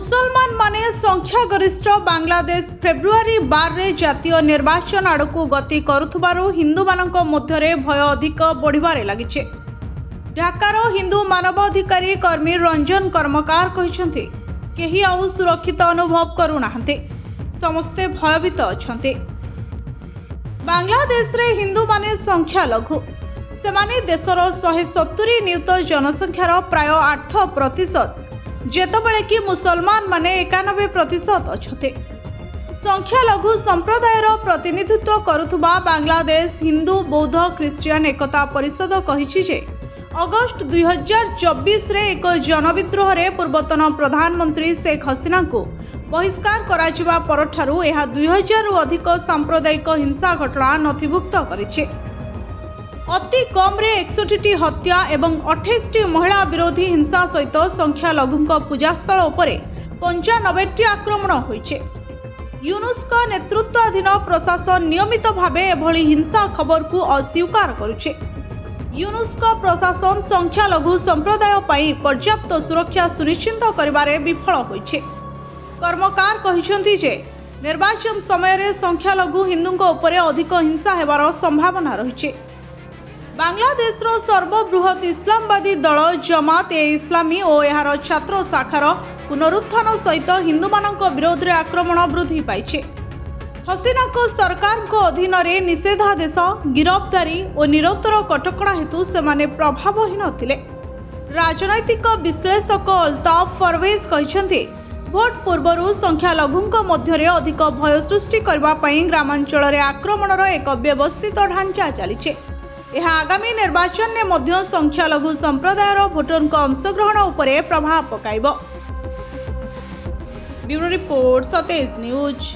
मुसलमान माने संख्यागरिष्ठ बांग्लादेश फेब्रुआरी 12 रे जातीय निर्वाचन आड़कू गति करुथबारु हिंदू मानक मध्यरे भय अधिक बढ़िबारे लागिছে। ढाकार हिंदू मानवाधिकारी कर्मी रंजन कर्मकार कहिसंती केही आउ सुरक्षित अनुभव करू नाहंते, समस्ते भयभीत अछंते। बांग्लादेश रे हिंदू माने संख्या लघु, सेमाने देशर 170 नियुत जनसंख्यार प्राय 8%, जेतबेले कि मुसलमान माने 91% अछते। संख्या लघु संप्रदायर प्रतिनिधित्व करुथुबा बांग्लादेश हिंदू बौद्ध ख्रिस्टियन एकता परिषद कहिछि जे अगस्ट 2024 रे एक जनविद्रोह रे पूर्वतन प्रधानमंत्री शेख हसीना को बहिष्कार कराजिबा परठारु एहा 2000 रु अधिक सांप्रदायिक हिंसा घटना नथिभुक्त करिछि। अति कम रे 61टी हत्या एवं 28टी महिला विरोधी हिंसा सहित संख्या लघुंक पूजास्थल उपरे 95टी आक्रमण होइछे। यूनेस्को नेतृत्वाधीन प्रशासन नियमित भावे एभली हिंसा खबर को अस्वीकार करुछे। यूनेस्को प्रशासन संख्या लघु संप्रदाय पई पर्याप्त सुरक्षा सुनिश्चित करिबारे विफल होइछे। कर्मकार कहिसंती जे निर्वाचन समय रे संख्या लघु हिंदुंक उपरे अधिक हिंसा हेबार संभावना रहिछे। बांग्लादेश रो सर्वबृहत इस्लामवादी दल जमात ए इस्लामी और यार छात्र शाखार पुनरुत्थान सहित हिंदू मानक विरोध में आक्रमण वृद्धि पाइछे। हसीना को सरकार को अधीन रे निषेधादेश, गिरफ्तारी और निरंतर कटकणा हेतु सेमाने प्रभावहीन थिले। राजनैतिक विश्लेषक अल्ताफ परवेज कहिसंती भोट पूर्व संख्या लघुंक मध्य अधिक भय सृष्टि करबा पई ग्रामांचल रे आक्रमणर एक व्यवस्थित ढांचा चलीछे। यह आगामी निर्वाचन में मध्य संख्या लघु संप्रदायर भोटर अंशग्रहण उपरे प्रभाव पकाइब। Bureau report Satej news.